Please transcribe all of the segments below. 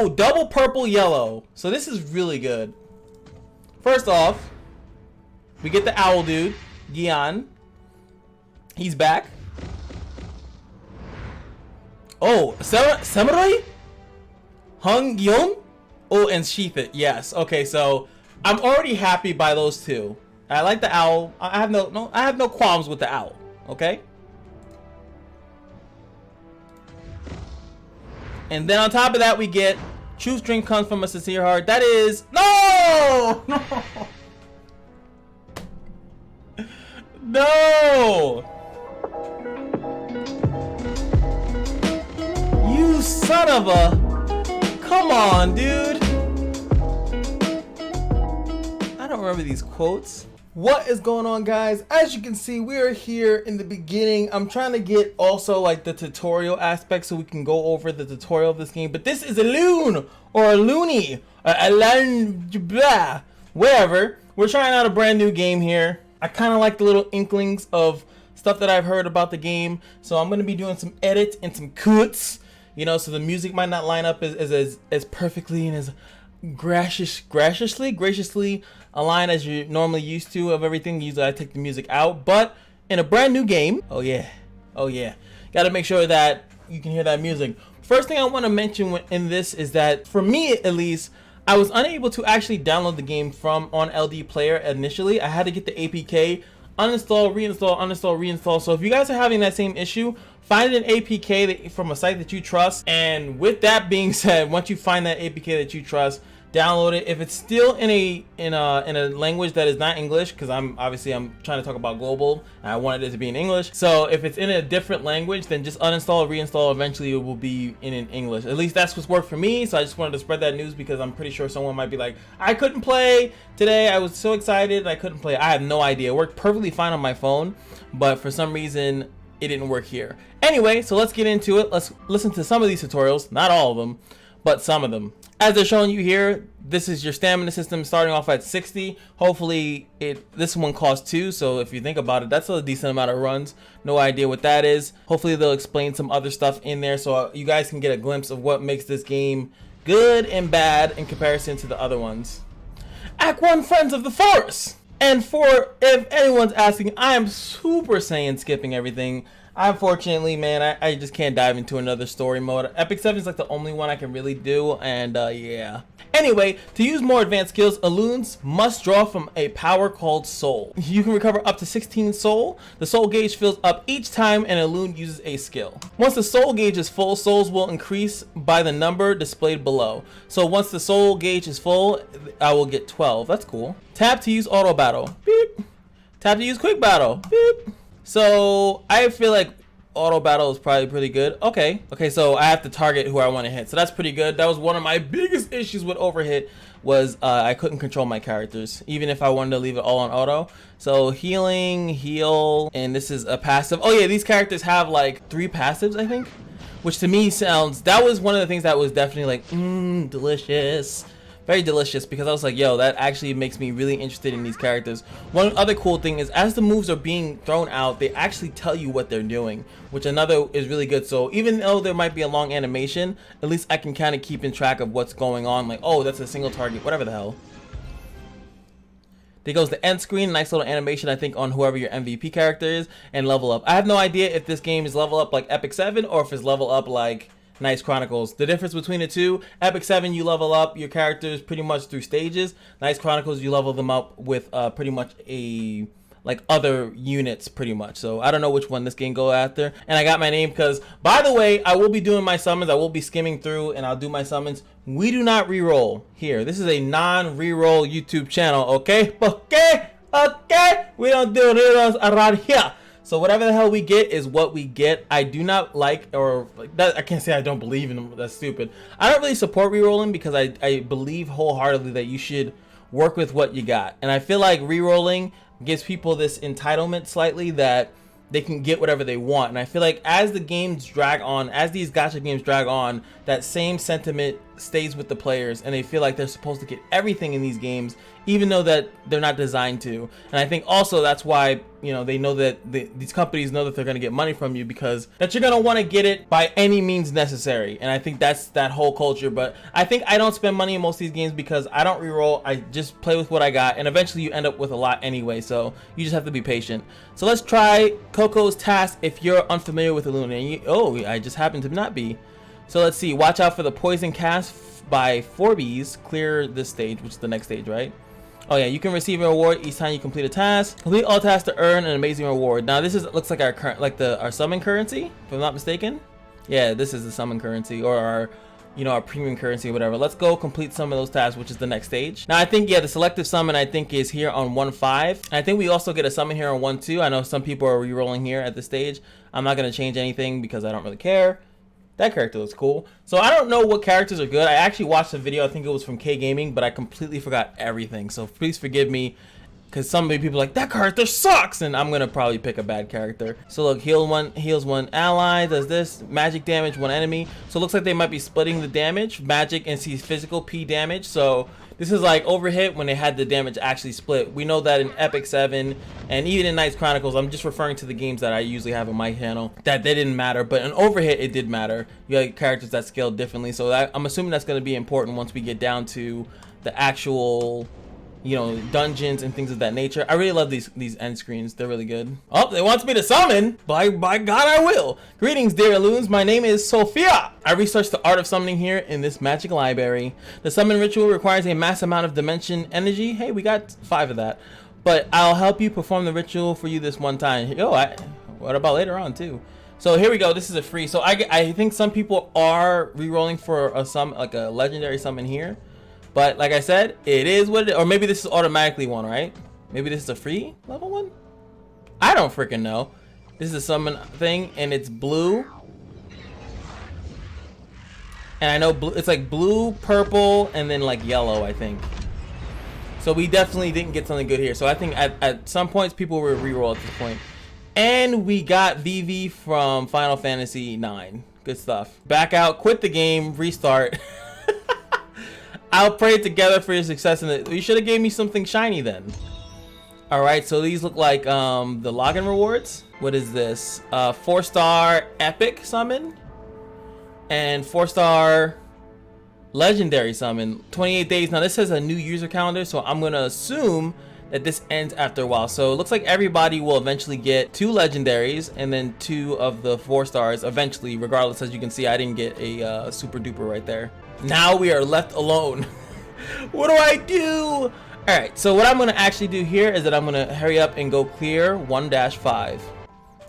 Oh, double purple yellow. So this is really good. First off, we get the owl dude, Gian. He's back. Oh, samurai? Hung Yun? Oh, and Sheath It. Yes. Okay, so I'm already happy by those two. I like the owl. I have no qualms with the owl. Okay. And then on top of that, we get true strength comes from a sincere heart. That is no. No. You son of a. Come on, dude. I don't remember these quotes. What is going on, guys? As you can see, we are here in the beginning. I'm trying to get also like the tutorial aspect so we can go over the tutorial of this game. But this is Elune or Elune or Elune, whatever. We're trying out a brand new game here. I kind of like the little inklings of stuff that I've heard about the game. So I'm going to be doing some edits and some cuts, you know, so the music might not line up as perfectly and as graciously aligned as you're normally used to of everything. Usually I take the music out, but in a brand new game, oh yeah, gotta make sure that you can hear that music. First thing I want to mention in this is that for me at least, I was unable to actually download the game from on LD Player initially. I had to get the APK, uninstall, reinstall, uninstall, reinstall. So if you guys are having that same issue, find an APK from a site that you trust. And with that being said, once you find that APK that you trust, download it. If it's still in a language that is not English, because I'm trying to talk about global and I wanted it to be in English. So if it's in a different language, then just uninstall, reinstall. Eventually it will be in English. At least that's what's worked for me. So I just wanted to spread that news because I'm pretty sure someone might be like, I couldn't play today. I was so excited I couldn't play. I have no idea. It worked perfectly fine on my phone, but for some reason it didn't work here. Anyway, so let's get into it. Let's listen to some of these tutorials, not all of them, but some of them. As they're showing you here, this is your stamina system starting off at 60. Hopefully this one costs 2, so if you think about it, that's a decent amount of runs. No idea what that is. Hopefully they'll explain some other stuff in there so you guys can get a glimpse of what makes this game good and bad in comparison to the other ones. Act 1, Friends of the Forest. And if anyone's asking, I am Super Saiyan skipping everything. Unfortunately, man, I just can't dive into another story mode. Epic 7 is like the only one I can really do, and yeah. Anyway, to use more advanced skills, Elunes must draw from a power called Soul. You can recover up to 16 Soul. The Soul gauge fills up each time an Elune uses a skill. Once the Soul gauge is full, Souls will increase by the number displayed below. So once the Soul gauge is full, I will get 12. That's cool. Tap to use Auto Battle. Beep. Tap to use Quick Battle. Beep. So I feel like auto battle is probably pretty good. Okay, so I have to target who I want to hit, so that's pretty good. That was one of my biggest issues with overhit, was I couldn't control my characters even if I wanted to leave it all on auto. So healing, heal, and this is a passive. Oh yeah, these characters have like 3 passives, I think, which to me sounds, that was one of the things that was definitely like delicious. Very delicious, because I was like, yo, that actually makes me really interested in these characters. One other cool thing is, as the moves are being thrown out, they actually tell you what they're doing, which another is really good. So even though there might be a long animation, at least I can kind of keep in track of what's going on. Like, oh, that's a single target, whatever the hell. There goes the end screen, nice little animation, I think, on whoever your MVP character is, and level up. I have no idea if this game is level up like Epic 7 or if it's level up like Nice Chronicles. The difference between the two, Epic 7, you level up your characters pretty much through stages. Nice Chronicles, you level them up with pretty much a like other units pretty much. So I don't know which one this game go after. And I got my name because, by the way, I will be doing my summons. I will be skimming through and I'll do my summons. We do not reroll here. This is a non-reroll YouTube channel, okay? Okay? We don't do rerolls around here. So whatever the hell we get is what we get. I do not like, or like that, I can't say I don't believe in them. That's stupid. I don't really support rerolling because I believe wholeheartedly that you should work with what you got. And I feel like rerolling gives people this entitlement slightly that they can get whatever they want. And I feel like as the games drag on, as these gacha games drag on, that same sentiment stays with the players, and they feel like they're supposed to get everything in these games, even though that they're not designed to. And I think also that's why, you know, they know that these companies know that they're going to get money from you, because that you're going to want to get it by any means necessary. And I think that's that whole culture. But I think I don't spend money in most of these games because I don't reroll. I just play with what I got, and eventually you end up with a lot anyway, so you just have to be patient. So let's try Coco's task if you're unfamiliar with Elune. And oh, I just happen to not be. So let's see. Watch out for the poison cast by 4Bs. Clear this stage, which is the next stage, right? Oh yeah, you can receive a reward each time you complete a task. Complete all tasks to earn an amazing reward. Now this looks like our current, like our summon currency, if I'm not mistaken. Yeah, this is the summon currency, or our, you know, our premium currency or whatever. Let's go complete some of those tasks, which is the next stage. Now I think, yeah, the selective summon I think is here on 1.5. I think we also get a summon here on 1.2. I know some people are re-rolling here at this stage. I'm not gonna change anything because I don't really care. That character looks cool. So I don't know what characters are good. I actually watched a video, I think it was from K Gaming, but I completely forgot everything. So please forgive me, because some people are like, that character sucks, and I'm gonna probably pick a bad character. So look, heals one ally, does this, magic damage one enemy. So it looks like they might be splitting the damage, magic and sees physical P damage. So this is like overhit when they had the damage actually split. We know that in Epic 7 and even in Knights Chronicles, I'm just referring to the games that I usually have on my channel, that they didn't matter, but in overhit it did matter. You had characters that scaled differently, so I'm assuming that's going to be important once we get down to the actual, you know, dungeons and things of that nature. I really love these end screens. They're really good. Oh, they want me to summon. By God, I will. Greetings, dear Elunes. My name is Sophia. I researched the art of summoning here in this magic library. The summon ritual requires a mass amount of dimension energy. Hey, we got 5 of that. But I'll help you perform the ritual for you this one time. Yo, what about later on too? So here we go. This is a free. So I think some people are re-rolling for a like a legendary summon here. But like I said, it is what it is. Or maybe this is automatically one, right? Maybe this is a free level one? I don't freaking know. This is a summon thing, and it's blue. And I know blue, it's like blue, purple, and then like yellow, I think. So we definitely didn't get something good here. So I think at some points, people were re-roll at this point. And we got VV from Final Fantasy 9. Good stuff. Back out, quit the game, restart. I'll pray together for your success. You should have gave me something shiny then. All right, so these look like the login rewards. What is this? 4-star epic summon and 4-star legendary summon. 28 days. Now this says a new user calendar, so I'm gonna assume that this ends after a while. So it looks like everybody will eventually get 2 legendaries and then 2 of the 4 stars eventually, regardless. As you can see, I didn't get a super duper right there. Now we are left alone. What do I do? All right, so what I'm gonna actually do here is that I'm gonna hurry up and go clear 1-5.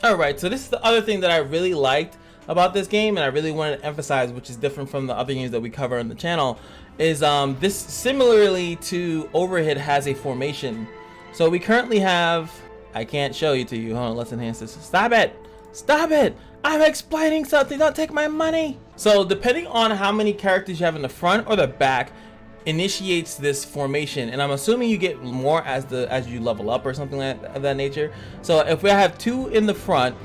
All right, so this is the other thing that I really liked about this game, and I really wanted to emphasize, which is different from the other games that we cover on the channel, is this, similarly to Overhit, has a formation. So we currently have, I can't show you to you. Hold on, let's enhance this. Stop it! Stop it! I'm explaining something. Don't take my money. So depending on how many characters you have in the front or the back, initiates this formation, and I'm assuming you get more as you level up or something of that nature. So if we have 2 in the front,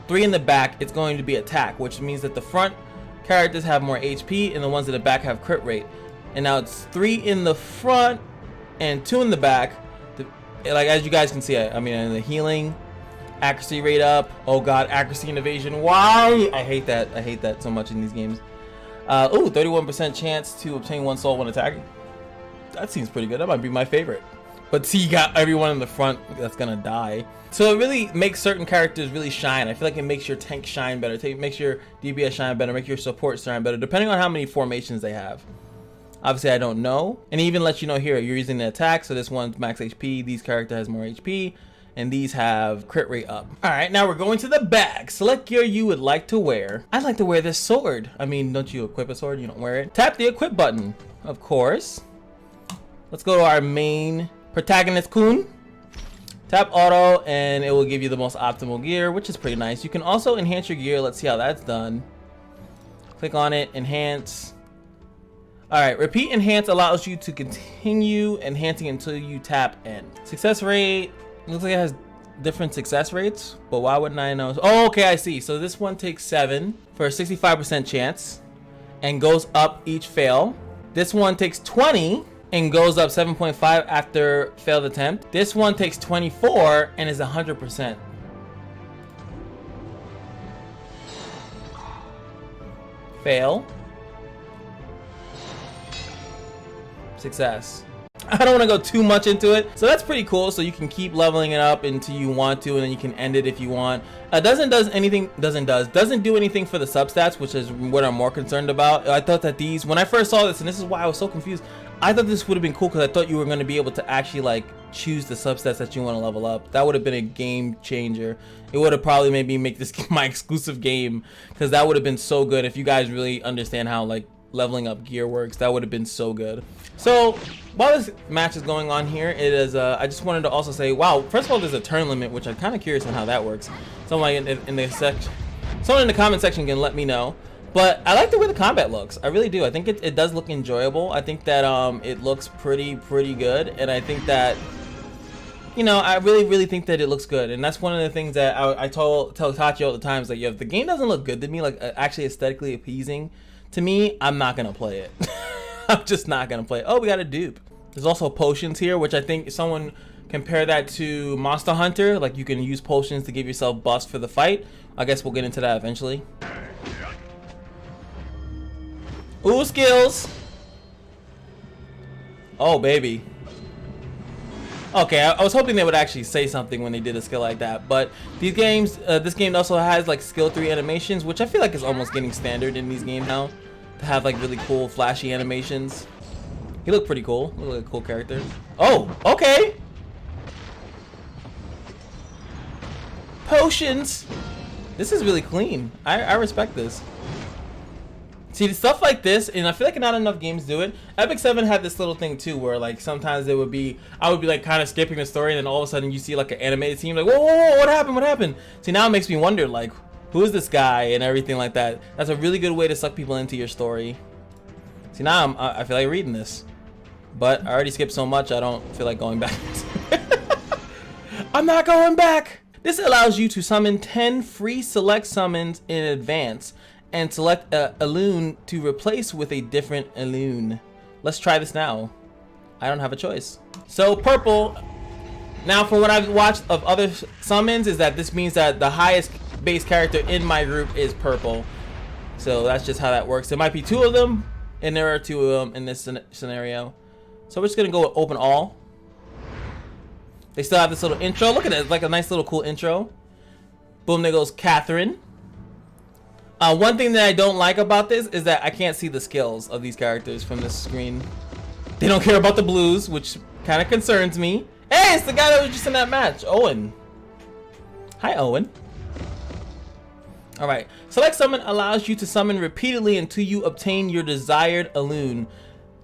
3 in the back, it's going to be attack, which means that the front characters have more HP and the ones in the back have crit rate. And now it's 3 in the front and 2 in the back. Like as you guys can see, I mean, the healing, accuracy rate up. Oh god, accuracy and evasion. Why? I hate that. I hate that so much in these games. Oh, 31% chance to obtain 1 soul when attacking. That seems pretty good. That might be my favorite. But see, you got everyone in the front that's gonna die. So it really makes certain characters really shine. I feel like it makes your tank shine better. It makes your DPS shine better. Make your support shine better, depending on how many formations they have. Obviously, I don't know. And it even lets you know here, you're using the attack. So this one's max HP. These character has more HP. And these have crit rate up. All right, now we're going to the bag. Select gear you would like to wear. I'd like to wear this sword. I mean, don't you equip a sword? You don't wear it. Tap the equip button, of course. Let's go to our main protagonist, Kun. Tap auto, and it will give you the most optimal gear, which is pretty nice. You can also enhance your gear. Let's see how that's done. Click on it, enhance. All right, repeat enhance allows you to continue enhancing until you tap end. Success rate. Looks like it has different success rates, but why wouldn't I know? Oh, okay, I see. So this one takes 7 for a 65% chance, and goes up each fail. This one takes 20 and goes up 7.5 after failed attempt. This one takes 24 and is 100%. Fail. Success. I don't want to go too much into it, so that's pretty cool. So you can keep leveling it up until you want to, and then you can end it if you want. Doesn't do anything for the substats, which is what I'm more concerned about. I thought that these, when I first saw this, and this is why I was so confused, I thought this would have been cool because I thought you were going to be able to actually like choose the substats that you want to level up. That would have been a game changer. It would have probably made me make this my exclusive game, because that would have been so good if you guys really understand how like leveling up gear works. That would have been so good. So while this match is going on here, it is I just wanted to also say, wow, first of all, there's a turn limit, which I'm kind of curious on how that works. Someone in the comment section can let me know. But I like the way the combat looks. I really do. I think it does look enjoyable. I think that it looks pretty good, and I think that, you know, I really think that it looks good. And that's one of the things that I tell Tachi all the time, is like, if the game doesn't look good to me, like actually aesthetically appeasing to me, I'm not gonna play it. I'm just not gonna play it. Oh, we got a dupe. There's also potions here, which I think someone compare that to Monster Hunter. Like, you can use potions to give yourself buffs for the fight. I guess we'll get into that eventually. Ooh, skills. Oh, baby. Okay, I was hoping they would actually say something when they did a skill like that. But these games, this game also has like skill 3 animations, which I feel like is almost getting standard in these games now, to have like really cool flashy animations. He looked pretty cool. Looked like a cool character. Oh, okay. Potions. This is really clean. I respect this. See, stuff like this, and I feel like not enough games do it. Epic 7 had this little thing too, where like sometimes I would be like kind of skipping the story, and then all of a sudden you see like an animated scene, like, whoa, what happened? See, now it makes me wonder, like, who is this guy and everything like that. That's a really good way to suck people into your story. See, now I feel like reading this, but I already skipped so much, I don't feel like going back. I'm not going back. This allows you to summon 10 free select summons in advance, and select a Elune to replace with a different Elune. Let's try this now. I don't have a choice. So purple, now from what I've watched of other summons, is that this means that the highest base character in my group is purple. So that's just how that works. There might be 2 of them, and there are 2 of them in this scenario. So we're just gonna go with open all. They still have this little intro. Look at it, it's like a nice little cool intro. Boom, there goes Catherine. One thing that I don't like about this is that I can't see the skills of these characters from this screen. They don't care about the blues, which kind of concerns me. Hey, it's the guy that was just in that match, Owen. Hi, Owen. Alright, select summon allows you to summon repeatedly until you obtain your desired Elune.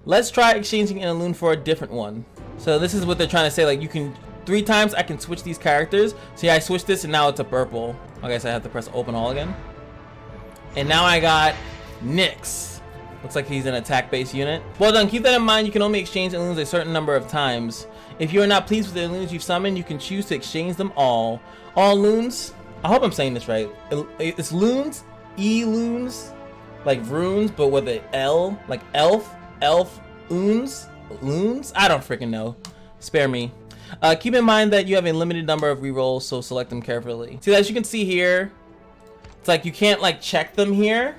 Let's try exchanging an Elune for a different one. So this is what they're trying to say, like, you can 3 times I can switch these characters. See, I switched this and now it's a purple. I guess I have to press open all again. And now I got Nyx. Looks like he's an attack-based unit. Well done. Keep that in mind. You can only exchange Elunes a certain number of times. If you are not pleased with the Elunes you've summoned, you can choose to exchange them all. All Lunes. I hope I'm saying this right. It's Lunes, E-Lunes, like runes, but with an L, like elf, Lunes. I don't freaking know. Spare me. Keep in mind that you have a limited number of rerolls, so select them carefully. See, as you can see here, it's like you can't like check them here,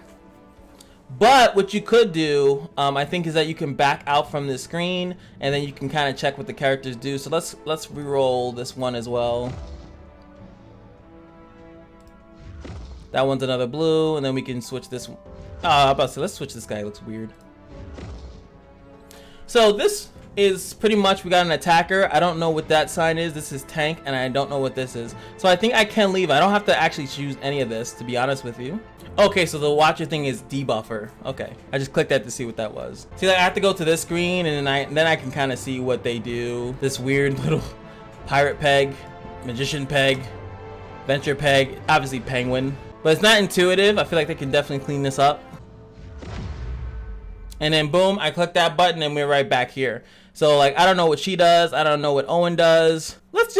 but what you could do, I think, is that you can back out from the screen and then you can kind of check what the characters do. So let's re-roll this one as well. That one's another blue, and then we can switch this one. I'm about to say, let's switch this guy. It looks weird. So this is pretty much, we got an attacker. I don't know what that sign is. This is tank, and I don't know what this is. So I think I can leave. I don't have to actually choose any of this, to be honest with you. Okay, so the watcher thing is debuffer. Okay, I just clicked that to see what that was. See, like, I have to go to this screen, and then I can kind of see what they do. This weird little pirate peg, magician peg, venture peg, obviously penguin. But it's not intuitive. I feel like they can definitely clean this up. And then boom, I click that button and we're right back here. So like, I don't know what she does. I don't know what Owen does. Let's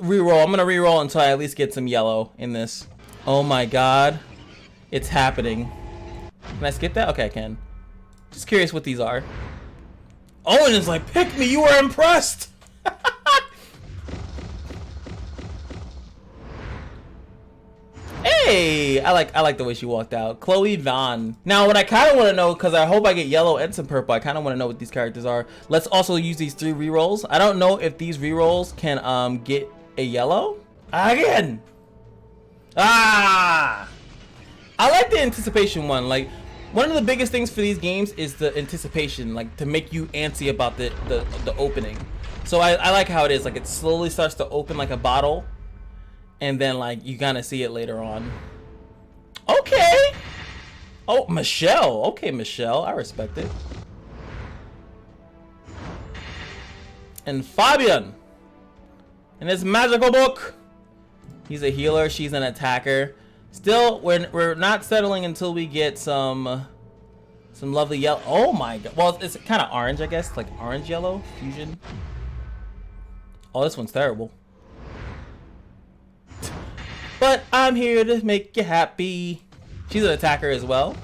re-roll. I'm gonna re-roll until I at least get some yellow in this. Oh my God, it's happening. Can I skip that? Okay, I can. Just curious what these are. Owen is like, pick me, you were impressed. Hey, I like the way she walked out. Chloe Vaughn. Now, what I kind of want to know, because I hope I get yellow and some purple, I kind of want to know what these characters are. Let's also use these 3 rerolls. I don't know if these rerolls can get a yellow. Again. Ah. I like the anticipation one. Like, one of the biggest things for these games is the anticipation, like to make you antsy about the opening. So I like how it is. Like, it slowly starts to open like a bottle. And then, like, you kind of see it later on. Okay. Oh, Michelle. Okay, Michelle. I respect it. And Fabian. In his magical book. He's a healer. She's an attacker. Still, we're not settling until we get some lovely yellow. Oh, my God. Well, it's kind of orange, I guess. Like, orange-yellow fusion. Oh, this one's terrible. But I'm here to make you happy. She's an attacker as well.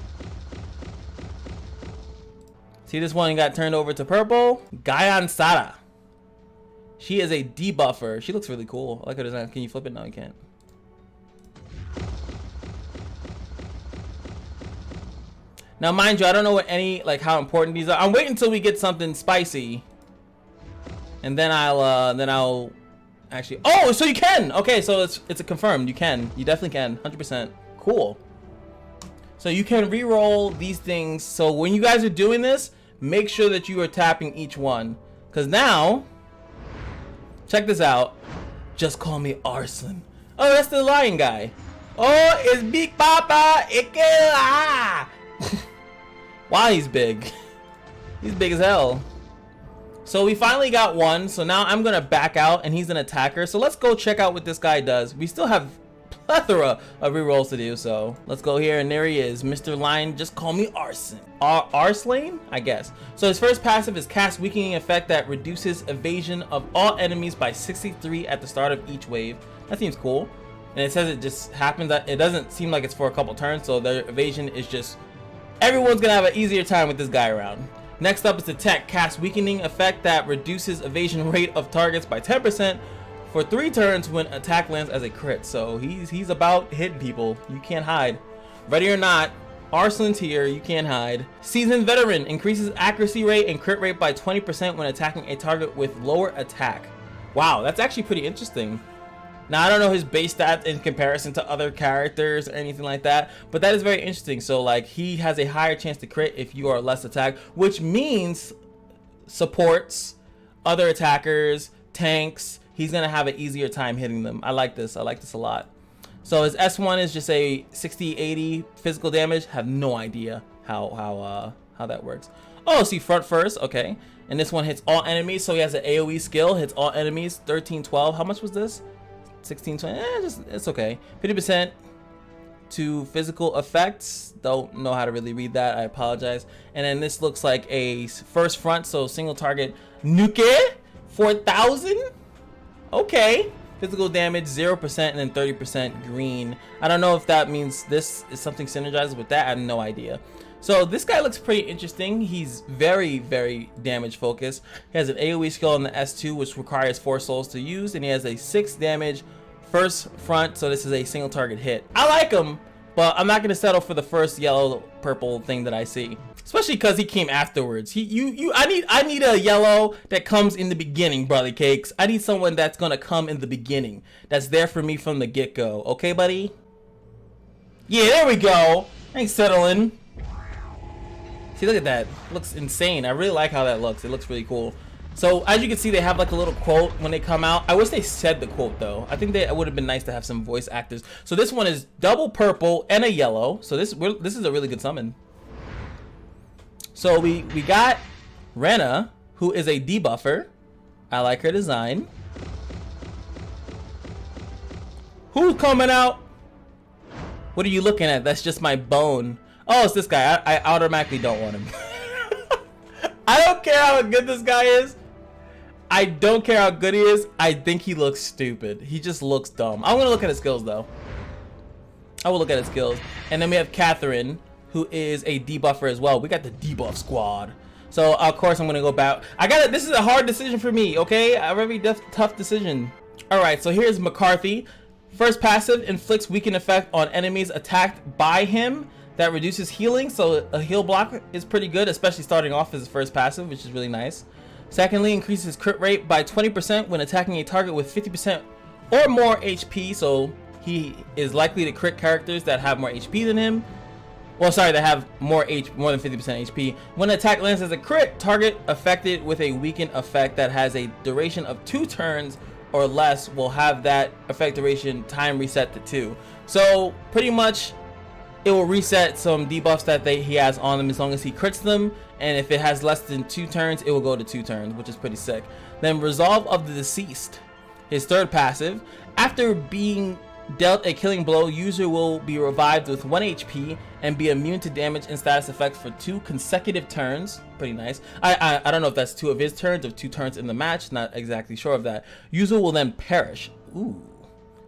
See, this one got turned over to purple. Gayan Sara. She is a debuffer. She looks really cool. I like her design. Can you flip it? No, you can't. Now, mind you, I don't know what how important these are. I'm waiting until we get something spicy, and then I'll actually. Oh, so you can. Okay, so it's a confirmed. You can. You definitely can. 100%. Cool. So you can re-roll these things. So when you guys are doing this, make sure that you are tapping each one. Because now, check this out. Just call me Arslan. Oh, that's the lion guy. Oh, it's Big Papa. Ikela. Wow, he's big. He's big as hell. So we finally got one. So now I'm going to back out, and he's an attacker. So let's go check out what this guy does. We still have plethora of rerolls to do. So let's go here, and there he is. Mr. Lion, just call me Arslan. Arslan, I guess. So his first passive is cast weakening effect that reduces evasion of all enemies by 63 at the start of each wave. That seems cool. And it says it just happens that it doesn't seem like it's for a couple turns. So their evasion is just, everyone's going to have an easier time with this guy around. Next up is the tech cast weakening effect that reduces evasion rate of targets by 10% for 3 turns when attack lands as a crit. So he's about hitting people. You can't hide. Ready or not, Arslan's here. You can't hide. Seasoned veteran increases accuracy rate and crit rate by 20% when attacking a target with lower attack. Wow, that's actually pretty interesting. Now, I don't know his base stats in comparison to other characters or anything like that, but that is very interesting. So, like, he has a higher chance to crit if you are less attacked, which means supports, other attackers, tanks, he's going to have an easier time hitting them. I like this. I like this a lot. So, his S1 is just a 60-80 physical damage. Have no idea how that works. Oh, see, front first. Okay. And this one hits all enemies, so he has an AoE skill. Hits all enemies. 13-12. How much was this? 16-20, it's okay. 50% to physical effects. Don't know how to really read that. I apologize. And then this looks like a first front, so single target nuke 4,000. Okay. Physical damage 0% and then 30% green. I don't know if that means this is something synergized with that. I have no idea. So this guy looks pretty interesting. He's very, very damage focused. He has an AoE skill on the S2, which requires 4 souls to use, and he has a 6 damage first front. So this is a single target hit. I like him, but I'm not gonna settle for the first yellow purple thing that I see, especially because he came afterwards. I need a yellow that comes in the beginning, brother cakes. I need someone that's gonna come in the beginning, that's there for me from the get-go. Okay, buddy? Yeah, there we go. I ain't settling. See, look at that. It looks insane. I really like how that looks. It looks really cool. So, as you can see, they have like a little quote when they come out. I wish they said the quote, though. I think it would have been nice to have some voice actors. So, this one is double purple and a yellow. So, this is a really good summon. So, we got Rena, who is a debuffer. I like her design. Who's coming out? What are you looking at? That's just my bone. Oh, it's this guy. I automatically don't want him. I don't care how good this guy is. I don't care how good he is. I think he looks stupid. He just looks dumb. I'm going to look at his skills, though. I will look at his skills. And then we have Catherine, who is a debuffer as well. We got the debuff squad. So of course I'm gonna go back. This is a hard decision for me, okay? A very tough decision. Alright, so here's McCarthy. First passive inflicts weaken effect on enemies attacked by him that reduces healing, so a heal block is pretty good, especially starting off as his first passive, which is really nice. Secondly, increases crit rate by 20% when attacking a target with 50% or more HP, so he is likely to crit characters that have more HP than him. Well, sorry, that have more than 50% HP. When an attack lands as a crit, target affected with a weakened effect that has a duration of 2 turns or less will have that effect duration time reset to 2. So pretty much it will reset some debuffs that he has on them as long as he crits them, and if it has less than 2 turns, it will go to 2 turns, which is pretty sick. Then Resolve of the Deceased, his third passive. After being dealt a killing blow, user will be revived with 1 HP and be immune to damage and status effects for 2 consecutive turns. Pretty nice. I don't know if that's 2 of his turns or 2 turns in the match, not exactly sure of that. User will then perish. Ooh.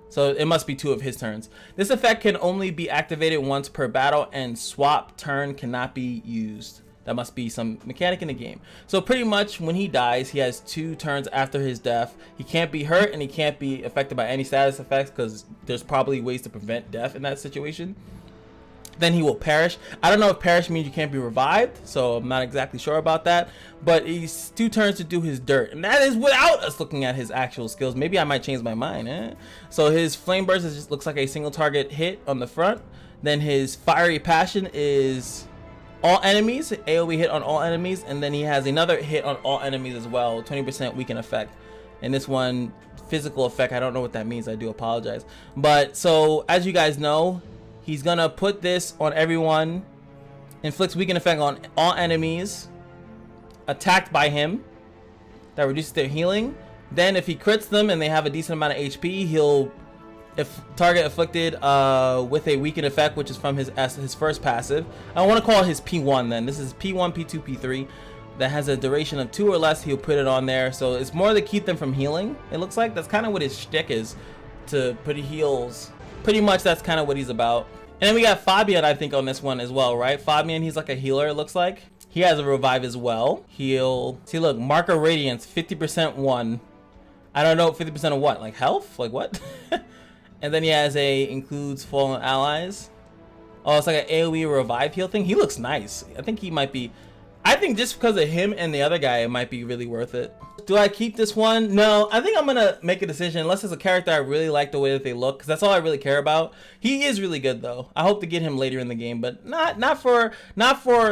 So it must be 2 of his turns. This effect can only be activated once per battle, and swap turn cannot be used. That must be some mechanic in the game. So pretty much when he dies, he has 2 turns after his death. He can't be hurt and he can't be affected by any status effects, because there's probably ways to prevent death in that situation. Then he will perish. I don't know if perish means you can't be revived, so I'm not exactly sure about that. But he's 2 turns to do his dirt, and that is without us looking at his actual skills. Maybe I might change my mind, eh? So his flame burst just looks like a single target hit on the front. Then his fiery passion is all enemies, AoE hit on all enemies, and then he has another hit on all enemies as well, 20% weaken effect. And this one, physical effect, I don't know what that means, I do apologize. But so as you guys know, he's gonna put this on everyone, inflicts weaken effect on all enemies attacked by him, that reduces their healing. Then if he crits them and they have a decent amount of HP, he'll target afflicted with a weaken effect, which is from his first passive. I want to call it his P1 then. This is P1, P2, P3. That has a duration of 2 or less. He'll put it on there. So it's more to keep them from healing, it looks like. That's kind of what his shtick is, to put heals. Pretty much that's kind of what he's about. And then we got Fabian, I think, on this one as well, right? Fabian, he's like a healer, it looks like. He has a revive as well. Heal. See, look, Marker Radiance, 50% 1. I don't know, 50% of what? Like health? Like what? And then he has includes fallen allies. Oh, it's like an AoE revive heal thing. He looks nice. I think he might be. I think just because of him and the other guy, it might be really worth it. Do I keep this one? No, I think I'm gonna make a decision unless it's a character I really like the way that they look, because that's all I really care about. He is really good though. I hope to get him later in the game, but not for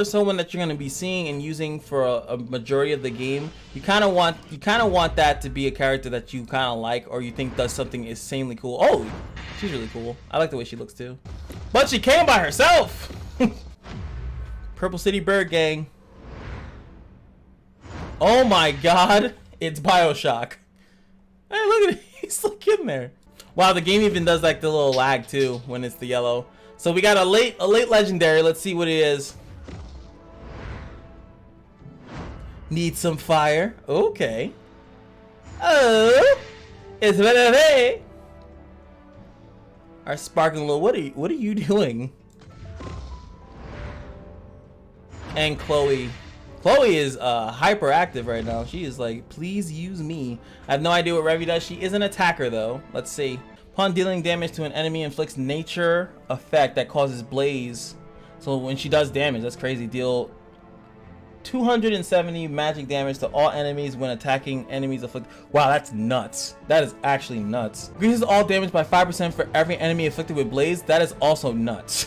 someone that you're gonna be seeing and using for a majority of the game. You kind of want that to be a character that you kind of like, or you think does something insanely cool. Oh, she's really cool. I like the way she looks too. But she came by herself. Purple City Bird Gang. Oh my god, it's BioShock. Hey, look at it, he's still in there. Wow, the game even does like the little lag too when it's the yellow. So we got a late legendary. Let's see what it is. Need some fire. Okay. Oh, it's better. Our sparkling little. What are you doing? And Chloe. Chloe is hyperactive right now. She is like, please use me. I have no idea what Revy does. She is an attacker though. Let's see. Upon dealing damage to an enemy, inflicts nature effect that causes blaze. So when she does damage, that's crazy. Deal 270 magic damage to all enemies when attacking enemies afflicted. Wow, that's nuts. That is actually nuts. Increases all damage by 5% for every enemy afflicted with blaze. That is also nuts.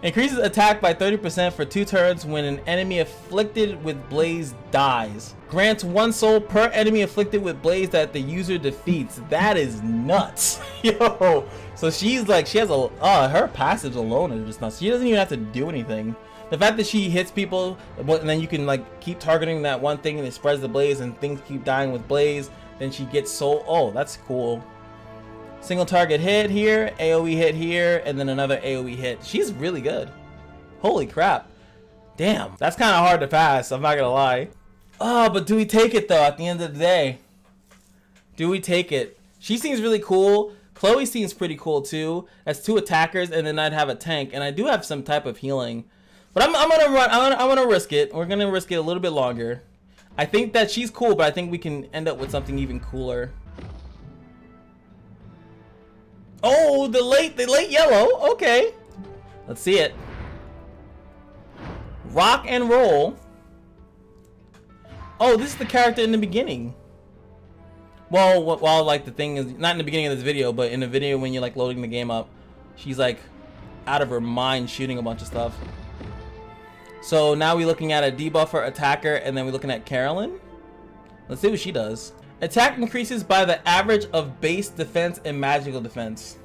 Increases attack by 30% for 2 turns when an enemy afflicted with blaze dies. Grants 1 soul per enemy afflicted with blaze that the user defeats. That is nuts. Yo, so she's like, she has her passives alone are just nuts. She doesn't even have to do anything. The fact that she hits people and then you can like keep targeting that one thing and it spreads the blaze and things keep dying with blaze, then she gets soul. Oh, that's cool. Single target hit here, AoE hit here, and then another AoE hit. She's really good. Holy crap. Damn, that's kind of hard to pass, I'm not gonna lie. Oh, but do we take it though at the end of the day? Do we take it? She seems really cool. Chloe seems pretty cool too. That's 2 attackers, and then I'd have a tank, and I do have some type of healing. But I'm gonna risk it. We're gonna risk it a little bit longer. I think that she's cool, but I think we can end up with something even cooler. Oh, the late yellow. Okay, let's see it. Rock and roll. Oh, this is the character in the beginning. Well, like the thing is not in the beginning of this video, but in the video when you're like loading the game up, she's like out of her mind shooting a bunch of stuff. So now we're looking at a debuffer, attacker, and then we're looking at Carolyn. Let's see what she does. Attack increases by the average of base defense and magical defense.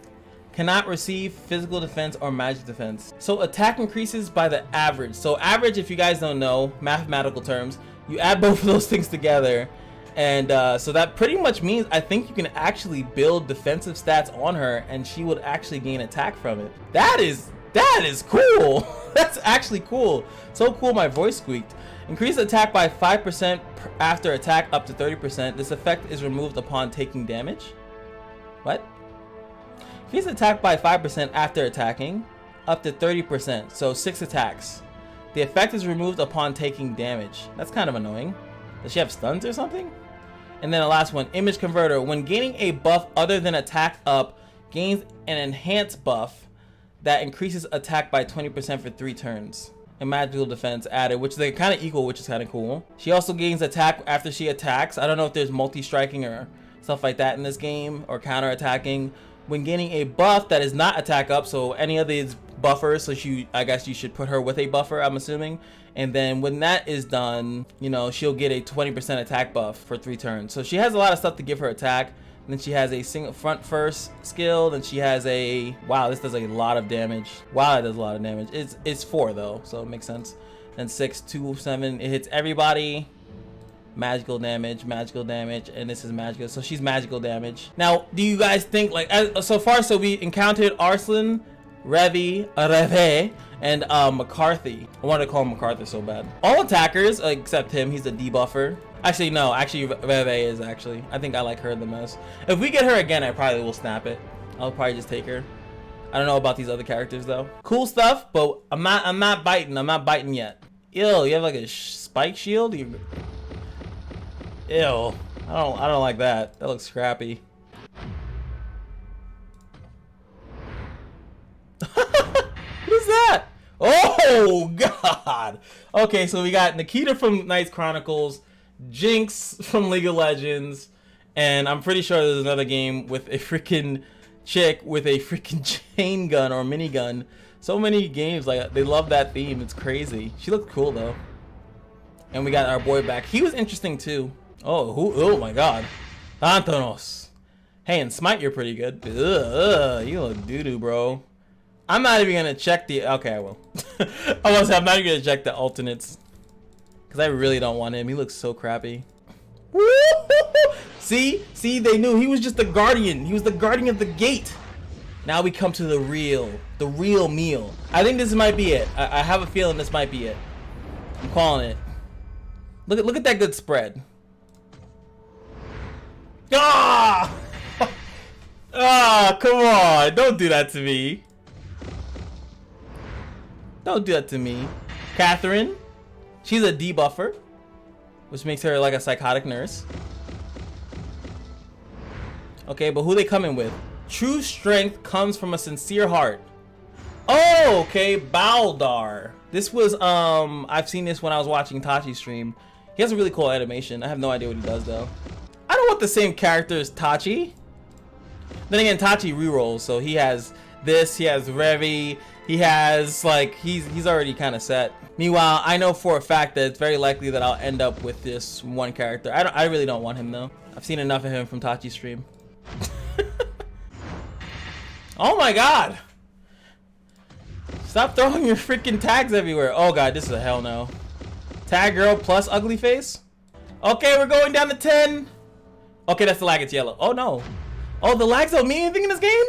Cannot receive physical defense or magic defense. So attack increases by the average. So average, if you guys don't know, mathematical terms, you add both of those things together. And so that pretty much means I think you can actually build defensive stats on her and she would actually gain attack from it. That is cool. That's actually cool. So cool my voice squeaked. Increase attack by 5% after attack up to 30%. This effect is removed upon taking damage. What? Increase attack by 5% after attacking up to 30%. So 6 attacks. The effect is removed upon taking damage. That's kind of annoying. Does she have stuns or something? And then the last one, image converter. When gaining a buff other than attack up, gains an enhanced buff that increases attack by 20% for 3 turns. And magical defense added, which they're kind of equal, which is kind of cool. She also gains attack after she attacks. I don't know if there's multi-striking or stuff like that in this game, or counter-attacking. When gaining a buff that is not attack up, so any of these buffers, so I guess you should put her with a buffer, I'm assuming. And then when that is done, you know, she'll get a 20% attack buff for 3 turns. So she has a lot of stuff to give her attack. And then she has a single front first skill. Then she has a, wow, this does a lot of damage. Wow, that does a lot of damage. It's 4 though, so it makes sense. Then 6, 2, 7, it hits everybody. Magical damage, and this is magical. So she's magical damage. Now, do you guys think, like, so far, so we encountered Arslan, Reve, and McCarthy. I wanted to call him MacArthur so bad. All attackers except him, he's a debuffer. Actually, no, actually Reve is actually. I think I like her the most. If we get her again, I probably will snap it. I'll probably just take her. I don't know about these other characters though. Cool stuff, but I'm not biting. I'm not biting yet. Ew, you have like a spike shield? Ew. I don't like that. That looks scrappy. What is that? Oh god. Okay, so we got Nikita from Knights Chronicles, Jinx from League of Legends, and I'm pretty sure there's another game with a freaking chick with a freaking chain gun or minigun. So many games, like, they love that theme. It's crazy. She looked cool though. And we got our boy back. He was interesting too. Oh my god. Antonos. Hey, and Smite, you're pretty good. Ugh, you look doo-doo, bro. I'm not even gonna check the, okay, I will. I was I'm not even gonna check the alternates, because I really don't want him. He looks so crappy. See, they knew he was just the guardian. He was the guardian of the gate. Now we come to the real meal. I think this might be it. I have a feeling this might be it. I'm calling it. Look at that good spread. Ah! Ah, come on. Don't do that to me. Don't do that to me. Catherine. She's a debuffer, which makes her like a psychotic nurse. Okay, but who they coming with? True strength comes from a sincere heart. Oh, okay. Baldar. This was, I've seen this when I was watching Tachi's stream. He has a really cool animation. I have no idea what he does though. I don't want the same character as Tachi. Then again, Tachi rerolls, so he has this, he has Revy, he has, like, he's already kind of set. Meanwhile, I know for a fact that it's very likely that I'll end up with this one character. I really don't want him though. I've seen enough of him from Tachi's stream. Oh my god! Stop throwing your freaking tags everywhere. Oh god, this is a hell no. Tag girl plus ugly face? Okay, we're going down to 10. Okay, that's the lag, it's yellow. Oh no. Oh, the lags don't mean anything in this game?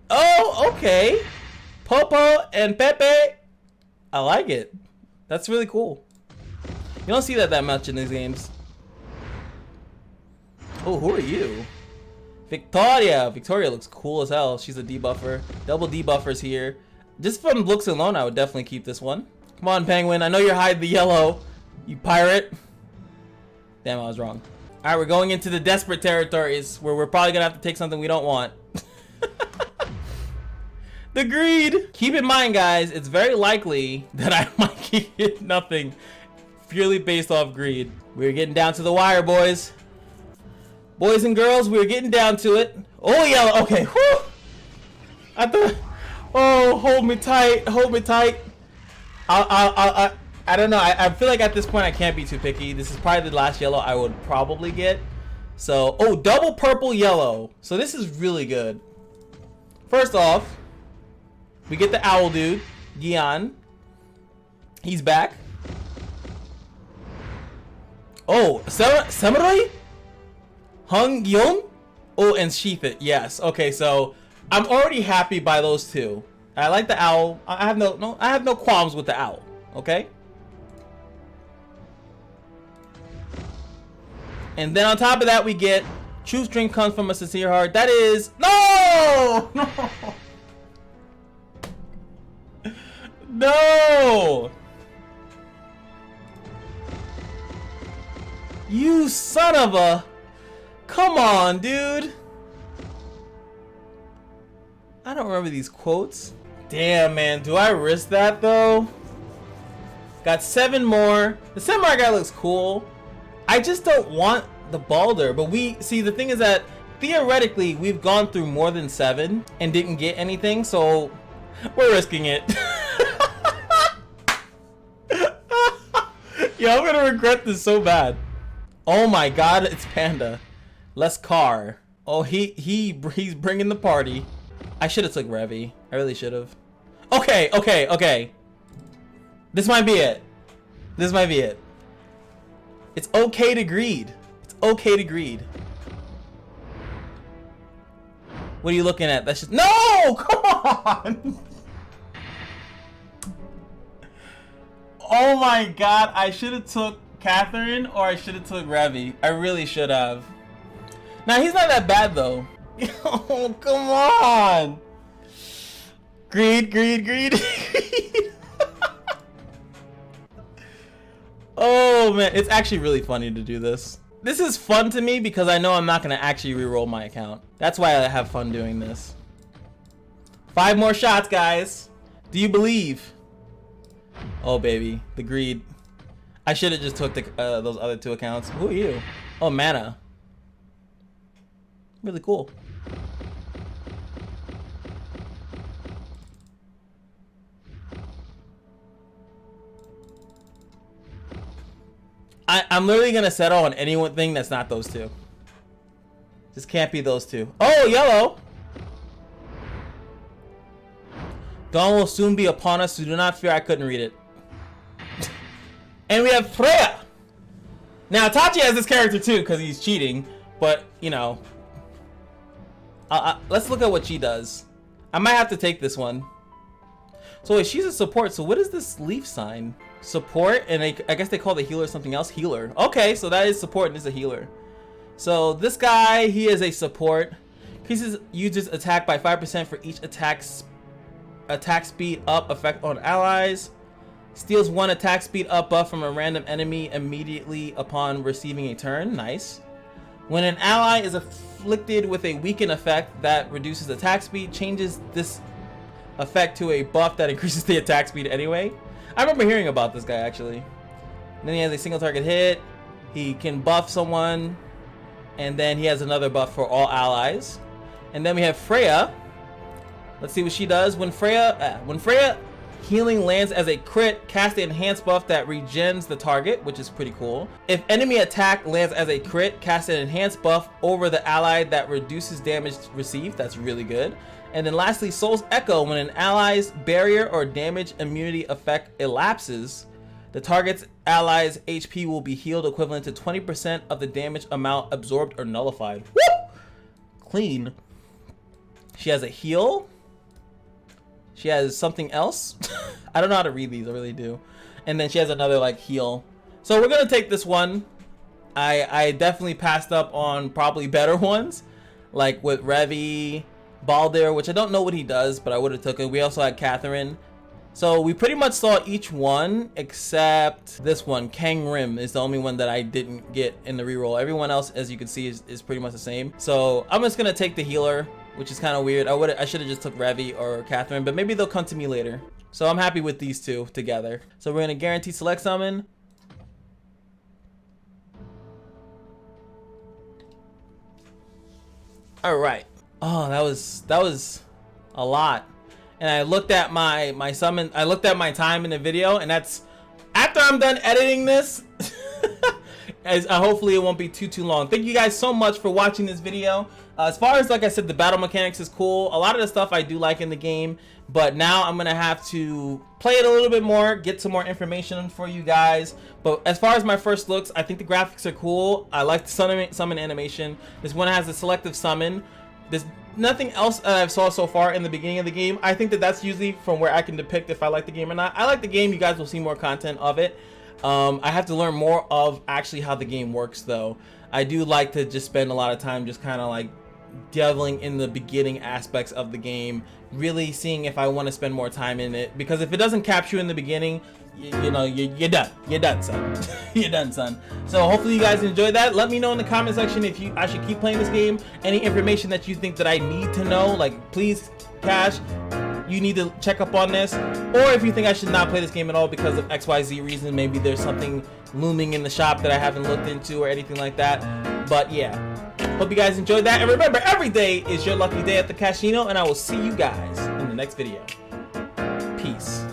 Oh, okay. Popo and Pepe. I like it. That's really cool. You don't see that much in these games. Oh, who are you? Victoria looks cool as hell. She's a debuffer. Double debuffers here. Just from looks alone, I would definitely keep this one. Come on, Penguin. I know you're hiding the yellow. You pirate. Damn, I was wrong. All right, we're going into the desperate territories where we're probably gonna have to take something we don't want. The greed. Keep in mind, guys, it's very likely that I might get nothing purely based off greed. We're getting down to the wire, boys. Boys and girls, we're getting down to it. Oh, yellow. Okay. Whew. I thought. Oh, hold me tight. Hold me tight. I don't know. I feel like at this point I can't be too picky. This is probably the last yellow I would probably get. So, oh, double purple yellow. So this is really good. First off, we get the owl dude, Gian. He's back. Oh, Samurai? Hung Yong? Oh, and Sheath It. Yes. Okay, so I'm already happy by those two. I like the owl. I have no qualms with the owl. Okay. And then on top of that, we get true strength comes from a sincere heart. That is no. No! You son of a... Come on, dude. I don't remember these quotes. Damn, man. Do I risk that, though? Got 7 more. The samurai guy looks cool. I just don't want the Balder. But see, the thing is that theoretically, we've gone through more than 7 and didn't get anything. So, we're risking it. Yo, I'm gonna regret this so bad. Oh my god, it's Panda. Less car. Oh, he's bringing the party. I should have took Revy. I really should have. Okay. This might be it. This might be it. It's okay to greed. It's okay to greed. What are you looking at? That's just no. Come on. Oh my god, I should have took Catherine or I should have took Revy. I really should have. Now, he's not that bad though. Oh, come on. Greed. Oh man, it's actually really funny to do this. This is fun to me because I know I'm not going to actually re-roll my account. That's why I have fun doing this. 5 more shots, guys. Do you believe? Oh baby, the greed. I should have just took those other 2 accounts. Who are you? Oh, mana. Really cool. I'm literally gonna settle on anything that's not those 2. Just can't be those 2. Oh, yellow. Dawn will soon be upon us, so do not fear. I couldn't read it. And we have Freya. Now, Tachi has this character too because he's cheating, but you know. Let's look at what she does. I might have to take this one. So wait, she's a support. So what is this leaf sign? Support, and I guess they call the healer something else. Healer. Okay, so that is support and is a healer. So this guy, he is a support. Increases users attack by 5% for each attack speed up effect on allies. Steals 1 attack speed up buff from a random enemy immediately upon receiving a turn. Nice. When an ally is afflicted with a weaken effect that reduces attack speed, changes this effect to a buff that increases the attack speed anyway. I remember hearing about this guy actually. And then he has a single target hit. He can buff someone, and then he has another buff for all allies. And then we have Freya. Let's see what she does. When Freya healing lands as a crit, cast the enhanced buff that regens the target, which is pretty cool. If enemy attack lands as a crit, cast an enhanced buff over the ally that reduces damage received. That's really good. And then lastly, Soul's Echo. When an ally's barrier or damage immunity effect elapses, the target's ally's HP will be healed equivalent to 20% of the damage amount absorbed or nullified. Woo! Clean. She has a heal. She has something else. I don't know how to read these, I really do. And then she has another like heal. So we're gonna take this one. I definitely passed up on probably better ones. like with Revy, Balder, which I don't know what he does, but I would have took it. We also had Catherine. So we pretty much saw each one except this one. Kang Rim is the only one that I didn't get in the reroll. Everyone else, as you can see, is pretty much the same. So I'm just gonna take the healer, which is kind of weird. I should have just took Revy or Catherine, but maybe they'll come to me later. So I'm happy with these two together. So we're gonna guarantee select summon. All right. Oh, that was a lot. And I looked at my summon. I looked at my time in the video, and that's after I'm done editing this. As hopefully it won't be too long. Thank you guys so much for watching this video. As far as, like I said, the battle mechanics is cool. A lot of the stuff I do like in the game, but now I'm gonna have to play it a little bit more, get some more information for you guys. But as far as my first looks, I think the graphics are cool. I like the summon animation. This one has a selective summon. There's nothing else that I've saw so far in the beginning of the game. I think that that's usually from where I can depict if I like the game or not. I like the game. You guys will see more content of it. I have to learn more of actually how the game works, though. I do like to just spend a lot of time just kind of like delving in the beginning aspects of the game, really seeing if I want to spend more time in it, because if it doesn't capture you in the beginning, you know, you're done, son. You're done, son. So hopefully you guys enjoyed that. Let me know in the comment section if I should keep playing this game. Any information that you think that I need to know, like, please, Cash, you need to check up on this. Or if you think I should not play this game at all because of XYZ reason, maybe there's something looming in the shop that I haven't looked into or anything like that. But yeah, hope you guys enjoyed that. And remember, every day is your lucky day at the Kashino, and I will see you guys in the next video. Peace.